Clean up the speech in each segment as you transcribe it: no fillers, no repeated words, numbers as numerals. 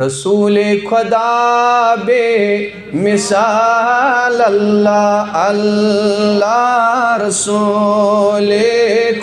رسول خدا بے مثال اللہ اللہ رسول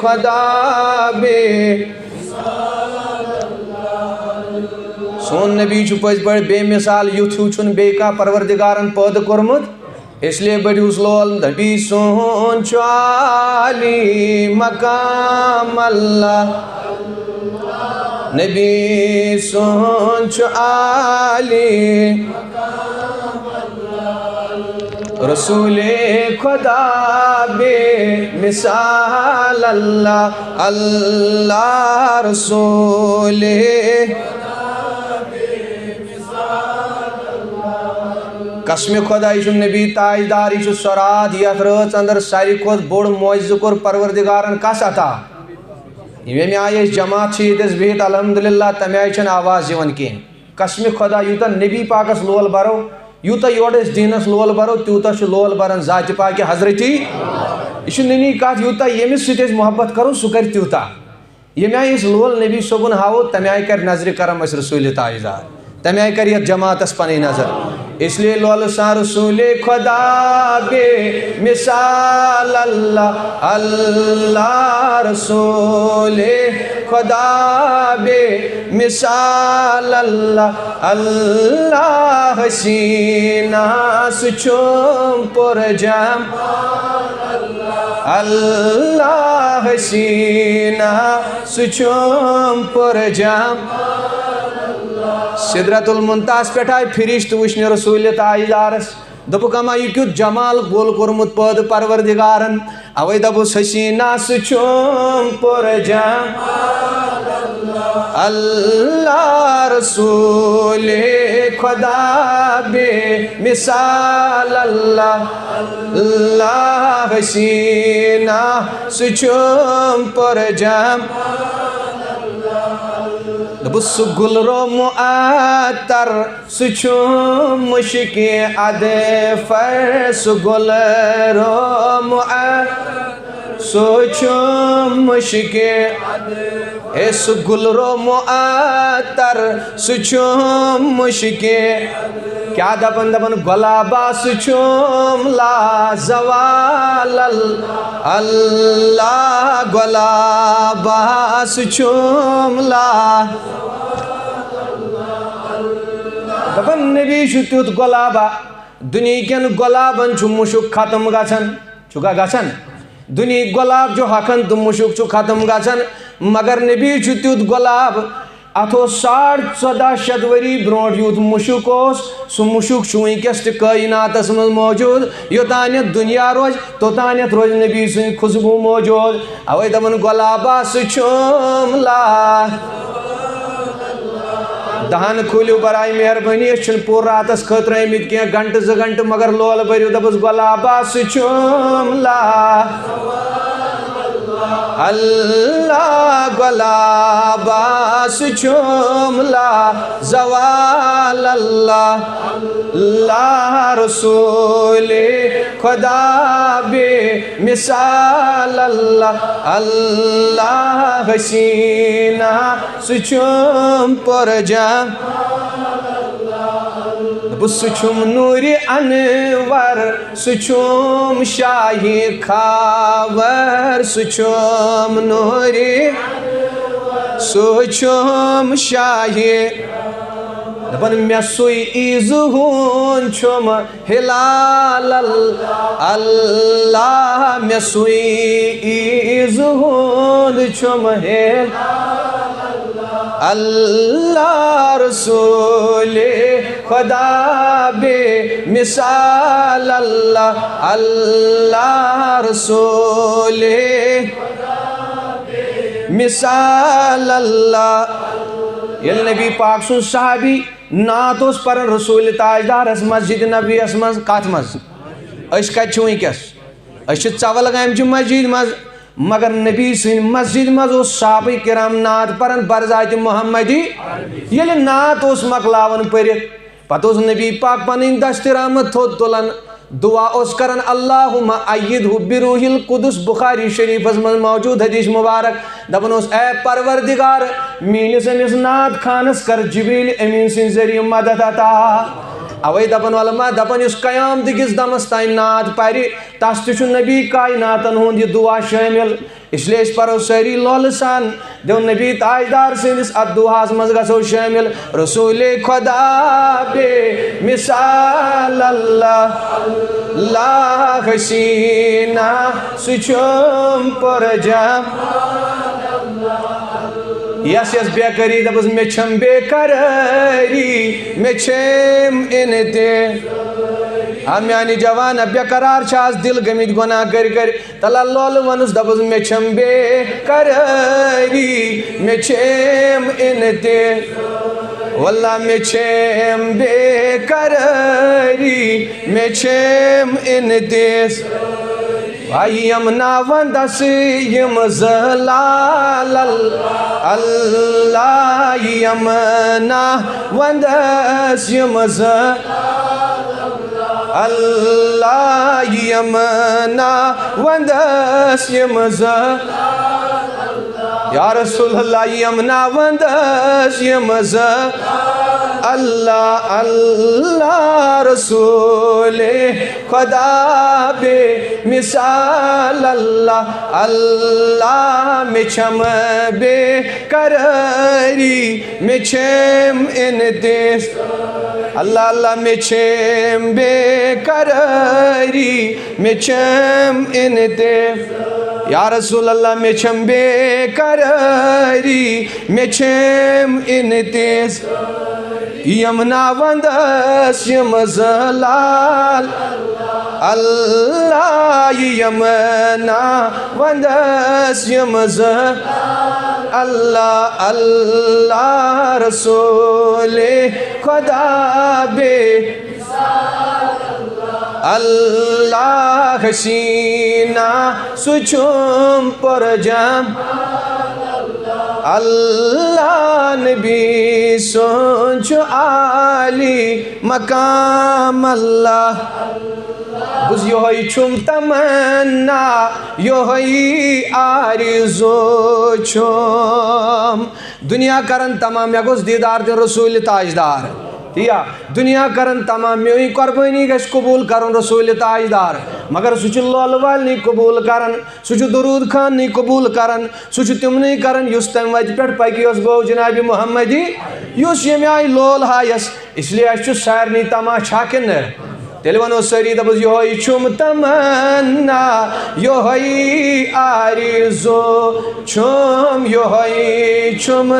خدا بے سون نبی پز پہ بے مثال یوتھ ہوں بے کا پروردگارن پید کورمت اس لیے بڑھوس لول نبی سون عالی مقام اللہ نبی سون عالی رسول خدا بے مثال اللہ اللہ رسول قسم خدا یہ نبی تاجدار یہ سرات یتھ رات اندر ساری کھت بوڑ معجزہ کور پروردگارن کس عطا یمہ آئے جماعت یتس بہت الحمدللہ تمہ آئی چھن آواز یوان کہیں قسم خدا یوتہ نبی پاکس لول برو یوتہ یور اس دینس لول برو تیوتہ چھ لول برن ذات پاک حضرتی یہ ننی کات یوتہ یمس سۭتۍ محبت کرو سہ کر تیوتہ یمہ آئے اس لول نبی صبن ہاو تمہ آئے کر نظر کرم اس رسول تاجدار تمہ آئے کر یہ جماعت پنی نظر اس لیے لول سا رسول خدا بے مثال اللہ اللہ رسول خدا بے مثال اللہ اللہ حسینہ سچوم پر جام اللہ حسینہ سچوم پر جام سدرت المنتہس پہ آئی فرشت وچھن رسول تاجدارس دپک اما یہ کیت جمال بول کورمت پید پروردگارن اوے دپس حسینہ سچوم پر جام اللہ رسول خدا بے مثال اللہ اللہ حسینہ سچوم پر جام بس گل رو معطر سچوم مشک عدفر سگل رو معطر سچوم مشک اس گل رو معطر سچوم مشک کیا دپن دپن گلابا سچوم لا زوال اللہ گلابا سچوم لا دپن نبی تیت گلابا دنیا کن گلابن مشک ختم گژھان چھکا گژھان دنیا گلاب جو حقن تو مشک ختم گژھان مگر نبی تیت گلاب ات 1400 ؤری برونٹ یوت مشک سہ مشک ونکس تہ کائناتس من موجود یوتانیت دنیا روز توتانیت روز نبی سن خوشبو موجود اوے دپن گلابا سچوم لا دہن کھولو برائے مہربانی اس پور راتس خطر آمت کی گھنٹہ 2 گھنٹہ مگر لول بریو دپس گلابا سچوم لا اللہ گلابا سچوم لا زوال اللہ اللہ رسول خدا بے مثال اللہ اللہ حسینہ سچوم پر جام سچوم نور انور سچوم شاہی خاور سچوم نور سچوم شاہی دپن مے سوئی عیز ہون چھم ہلال اللہ مے سوئی عیز ہون چھم ہلال اللہ رسول خدا بے مثال اللہ اللہ رسول مثال اللہ یل نبی پاک سن صحابی نعت اس پر رسول تاجدار اس مسجد نبی اس مز کات مز اس کت ونکس اس ژول گامچہ مسجد مز مگر نبی سن مسجد مز صحابہ کرام نعت پرن برذات محمدی یل نعت اس مکلاون پرت پتہ نبی پاک پن دست رحمت تھوت تلان دعا اس کرن اللہم ایدہ بروح القدس بخاری شریف من موجود حدیث مبارک دپن اس اے پروردگار میٲنِس أمِس ناد خانس کر جبریل امین سٕنٛدِ ذٔریعہٕ مدد عطا اوے دپان علما دپان یُس قیامتٕکِس دمس تانۍ ناد پرِ تس تہِ چھُ نبی کائناتن ہُنٛد یہِ دعا شٲمِل اسلیے أسۍ پرو سٲری لولہٕ سان دیو نبی تاجدار سٕنٛدِس اتھ دُعاہس منٛز گژھو شٲمِل رسول خدا بے مثال اللہ اللہ حسینہ سُہ چھُم پرجام یس یس بے قراری دپس مے چھم بے قراری مے چھم میانہِ جوان بے قرار چھِ آز دل گٔمٕتۍ گۄناہ کٔرۍ کٔرۍ تلا لولہٕ وَنُس دپس مے چھم بے قراری مے چھم واللہ مے چھم بے قراری مے چھم یم ناوندس یم زلال اللہ یم ناوندس یم اللہ یم ناوندس یم یا رسول اللہ یم ناوندس یم اللہ اللہ رسول خدا بے مثال اللہ اللہ مے چھم بے قراری مے چھم اللہ اللہ مے چھم بے قراری مے چھم یا رسول اللہ مے چھم بے قراری مے چھم یم ناوندس یم زلال اللہ یم ناوندس یم اللہ اللہ رسول خدا بے اللہ حسینہ سُہ چھُم پرجام اللہ نبی سُنٛد چھُ عالی مقام اللہ بس یہوے چھُم تمنا یہوے آرزو چھُم دنیا کرن تمام مےٚ گوٚژھ دیٖدار دِیُن رسول تاجدار تیا دنیا کرن تمام میٲنۍ قربٲنی گژھِ قبوٗل کرُن رسول تاجدار مگر سُہ چھُ لولہٕ والنٕے قبوٗل کران سُہ چھُ درود خانٕے قبوٗل کران سُہ چھُ تِمنٕے کران یُس تمہِ وتہِ پٮ۪ٹھ پکہِ یۄس گوٚو جنابِ محمدی یُس ییٚمہِ آیہِ لول ہایس اسلیے اَسہِ چھُ سارنٕے تماشا کِنہٕ تیٚلہِ ونو سٲری دپس یہوے چھُم تمنا یہوے آرزو چھُم یہوے چھُم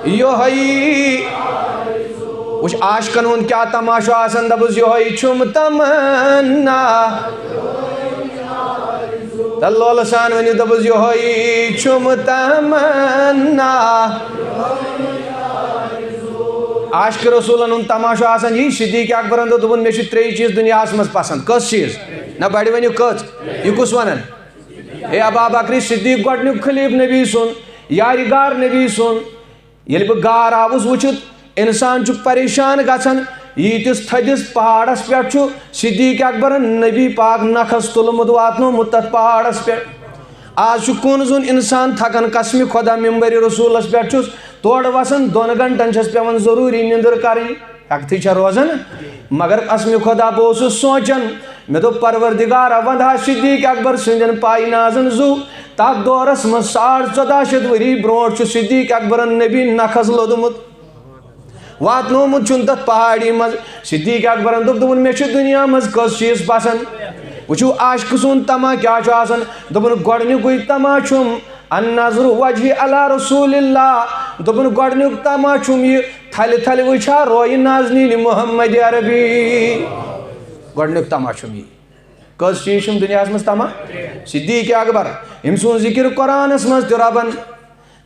یہوے وٕچھ عاشقن ہُنٛد کیٛاہ تماشہٕ آسان دپس یہوے چھُم تمنا تل لولہٕ سان ؤنِو دپس یہوے چھُم تمنا عاشق رسولن ہُنٛد تماشہٕ آسان یی صدیق اکبرن دوٚپُن مےٚ چھِ ترٛیٚیہِ چیٖز دُنیاہس منٛز پسنٛد کٔژ چیٖز نہ بڑِ ؤنِو کٔژ یہِ کُس ونان ہے ابا بکر صدیق گۄڈنیُک خلیٖف نبی سُنٛد یارِ گار نبی سُنٛد ییٚلہِ بہٕ گار آوُس وٕچھِتھ اِنسان چھُ پریشان گژھان ییٖتِس تھدِس پہاڑس پٮ۪ٹھ چھُ صدیق اکبرن نبی پاک نکھس تُلمُت واتنومُت تتھ پہاڑس پٮ۪ٹھ آز چھُ کُن زوٚن اِنسان تھکان قسمِ خۄدا ممبرِ رسوٗلس پٮ۪ٹھ چھُس تورٕ وسان 2 گنٹن چھس پیوان ضروٗری نِندٕر کرٕنۍ ہٮ۪کتھٕے چھےٚ روزان مگر قسمِ خۄدا بہٕ اوسُس سونٛچان مےٚ دوٚپ پروردِگارا ونٛدہا صدیق اکبر سٕنٛدٮ۪ن پاینازن زُو تتھ دورس منٛز 1450 ؤری برونٛٹھ چھُ صدیق اکبرن نبی نکھس لوٚدمُت واتنومُت چھُن تتھ پہاڑی منٛز صدیق اکبرن دوٚپ مےٚ چھُ دُنیا منٛز کٔژ چیٖز پسنٛد وٕچھِو عاشقہٕ سُنٛد تما کیٛاہ چھُ آسان دوٚپُن گۄڈنیُکُے تما چھُم النظر وجہِ علی رسول اللہ دوٚپُن گۄڈنیُک تما چھُم یہِ تھلہِ تھلہِ وٕچھا رویہِ نازنیٖنہِ محمد عربی گۄڈنیُک تما چھُم یہِ کٔژ چیٖز چھُم دُنیاہس منٛز تما صدیق اکبر أمۍ سُنٛد ذِکر قرآنس منٛز تہِ رۄبن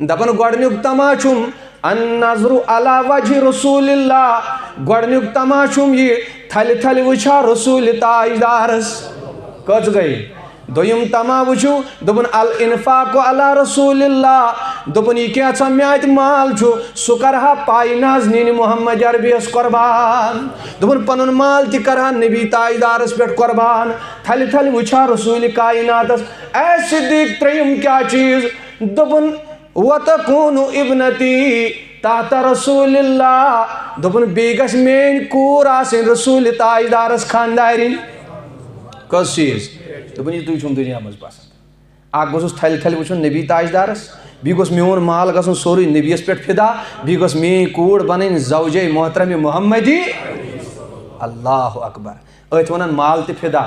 دپان گۄڈنیُک تما چھُم النظر علی وجہِ رسول اللہ گۄڈنیُک تما چھُم یہِ تھلہِ تھلہِ وٕچھا رسول تاجدارس کٔژ گٔے دوٚیِم تما وٕچھِو دوٚپُن الانفاق علی رسول اللہ دوٚپُن یہِ کینٛژھا مےٚ اَتہِ مال چھُ سُہ کرہا پاے نازنیٖنہِ محمد عربیَس قۄربان دوٚپُن پنُن مال تہِ کرہا نبی تاجدارس پٮ۪ٹھ قۄربان تھلہِ تھلہِ وٕچھا رسوٗلِ کایناتس اے صدیق ترٛیٚیِم کیٛاہ چیٖز دوٚپُن وَتَكُونُ ابنتی تحت رسول اللہ دوپن بیٚیہِ گژھِ میٛٲنۍ کوٗر آسٕنۍ رسوٗلِ تاجدارس خانٛدارِنۍ کۄس چیٖز دوٚپُن یہِ تُہۍ چھُم دُنیا منٛز پسنٛد اکھ گوٚژھُس تھلہِ تھلہِ وٕچھُن نبی تاجدارس بیٚیہِ گوٚژھ میون مال گژھُن سورُے نبیَس پٮ۪ٹھ فِدا بیٚیہِ گٔژھ میٛٲنۍ کوٗر بنٕنۍ زوجے محترمہِ محمدی اللہ اکبر أتھۍ وَنان مال تہِ فِدا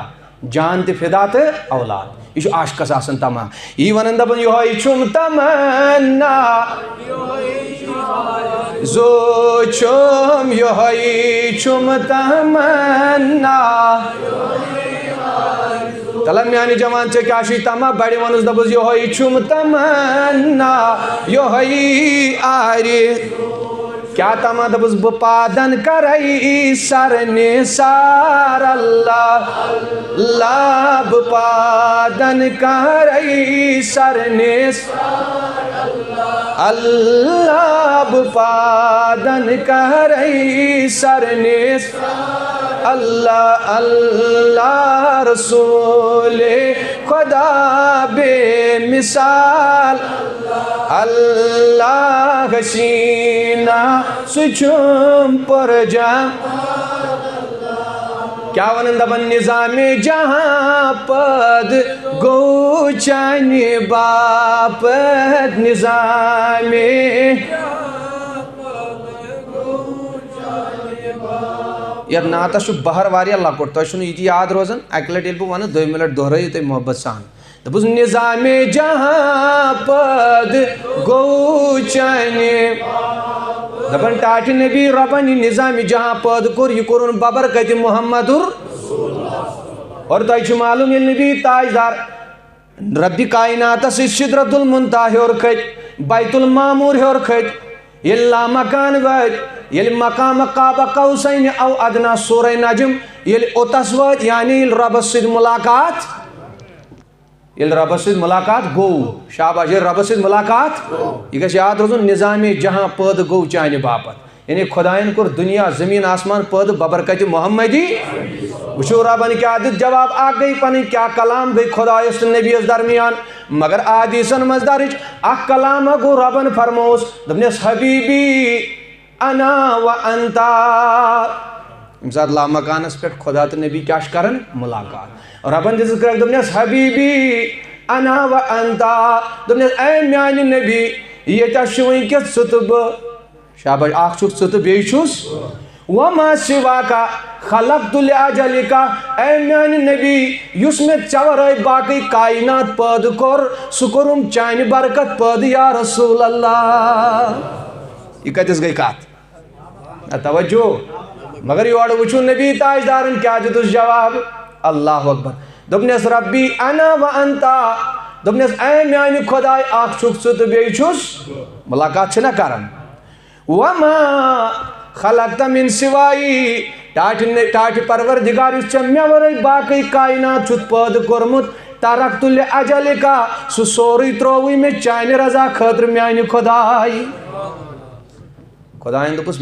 جان تہِ فِدا تہٕ اولاد یہ چھُ عاشقس آسان تما یی ونان دپان یہوے چھُم تمنا زو چھُم یہوے چھُم تمنا تلا میانہِ جوان ژےٚ کیٛاہ چھُے تما بڑِ وَنُس دپُس یہوے چھُم تمنا یہوے آرِ کیا تما دپُس بہٕ پادن کرے سر نثار اللہ اللہ بہٕ پادن کرے سر نثار اللہ بہٕ پادن کرے سر نثار اللہ اللہ رسول خدا بے مثال اللہ حسینہ سچم پر جام کیا ونن دپن نظام جہاں پد گو چانہِ باپت نظام یتھ نعتس چھُ بہر واریاہ لۄکُٹ تۄہہِ چھُنہٕ یہِ تہِ یاد روزان اکہِ لٹہِ ییٚلہِ بہٕ ونہٕ دوٚیمہِ لٹہِ دۄہرٲیِو تُہۍ محبت سان دپُس نظام جہاں پد گو چانہِ دپن ٹاٹہِ نبی رۄبن یہِ نظام جہاں پد کوٚر یہِ کوٚرُن ببرکتِ محمدُر اور تۄہہِ چھُ معلوٗم ییٚلہِ نبی تاجدار ربِ کایناتس سۭتۍ سِدرت المنتہا ہیوٚر کھٔتۍ بیت المعموٗر ہیوٚر کھٔتۍ ییٚلہِ لامکان وٲتۍ ییٚلہِ مقام قاب قوسین او ادنا سورہ نجم ییٚلہِ اوٚتس وٲتۍ یعنی ییٚلہِ رۄبس سۭتۍ مُلاقات گوٚو شاباش ییٚلہِ رۄبس سۭتۍ مُلاقات یہِ گژھِ یاد روزُن نظامِ جہاں پٲدٕ گوٚو چانہِ باپت یعنی خۄدایَن کوٚر دُنیا زٔمیٖن آسمان پٲدٕ ببرکتِ محمدی وٕچھو رۄبن کیٛاہ دیُت جواب اکھ گٔے پنٕنۍ کیٛاہ کلام گٔے خۄدایس تہٕ نبیَس درمیان مگر آدیٖسن منٛز درٕج اکھ کلامہ گوٚو رۄبن فرمووُس دوٚپنس حبیبی انا و انتا ییٚمہِ ساتہٕ لامکانس پٮ۪ٹھ خۄدا تہٕ نبی کیٛاہ چھِ کران مُلاقات رۄبن دِژٕس گرٛٮ۪کھ دوٚپنس حبیبی انا و انتا دوٚپنس اے میانہِ نبی ییٚتٮ۪س چھُ وٕنکٮ۪س ژٕ تہٕ بہٕ شاباش اکھ چھُکھ ژٕ تہٕ بیٚیہِ چھُس وما سِواکا خلقت لأجلکا اے میانہِ نبی یُس مےٚ ژےٚ ورٲے باقٕے کاینات پٲدٕ کوٚر سُہ کوٚرُم چانہِ برکت پٲدٕ یا رسول اللہ یہ کتس گئی کتھ توجہ مگر یورٕ وٕچھو نبی تاجدارن کیٛاہ دِتُس جواب اللہ اکبر دوٚپنس ربی انا و انتا دوٚپنس اے میانہِ خۄداے اکھ چھُکھ ژٕ تہٕ بیٚیہِ چھُس مُلاقات چھِنہ کران وما خلقت من سِوایی ٹاٹہِ پروردگار یُس ژےٚ مےٚ ورٲے باقٕے کاینات چھُتھ پٲدٕ کوٚرمُت ترکت لأجلکا سُہ سورُے ترٛووُے مےٚ چانہِ رضا خٲطرٕ میانہِ خۄداے خۄدایَن دوٚپُس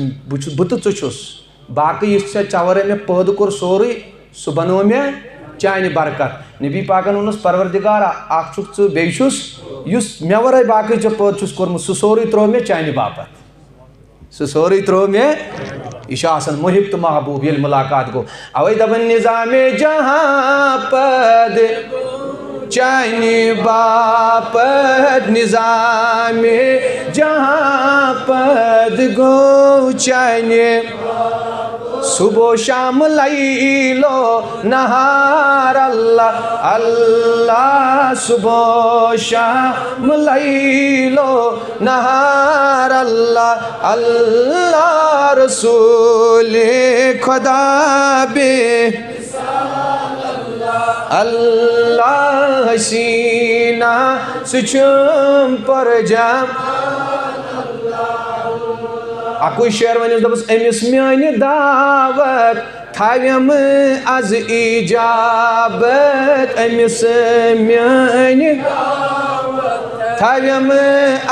بہٕ تہٕ ژٕ چھُس باقٕے یُس ژےٚ ورٲے مےٚ پٲدٕ کوٚر سورُے سُہ بنوو مےٚ چانہِ برکت نبی پاکن ووٚنُس پروردگارا اکھ چھُکھ ژٕ بیٚیہِ چھُس یُس مےٚ ورٲے باقٕے ژےٚ پٲدٕ چھُس کوٚرمُت سُہ سورُے ترٛوو مےٚ چانہِ باپت سُہ سورُے ترٛوو مےٚ یہِ چھُ آسان محب تہٕ محبوٗب ییٚلہِ مُلاقات گوٚو اوے دپان نظامِ جہاں پد چانہِ باپت نظامِ جہاں پد گوٚو چانہِ صبح شام لیلو نہار اللہ اللہ صبح شام لیلو نہار اللہ اللہ رسول خدا بے اللہ حسینہ سچم پر جام اکوئی شعر ونیس دپس امس میانہِ دعوت تھاویم از ایجابت امس میانہِ تھاویم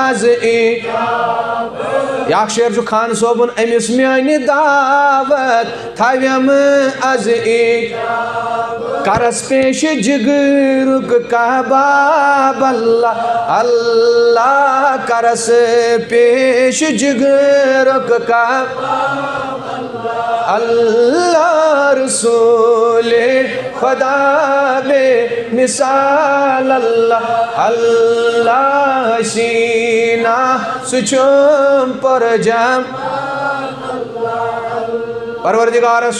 از ایجابت یا شیر خان صوبن امس میانی دعوت تھویم از کرس پیش جگرک کباب اللہ اللہ کرس پیش جگرک کباب اللہ رسول خدا بے مثال اللہ اللہ سینہ سچم پر جم پروردگار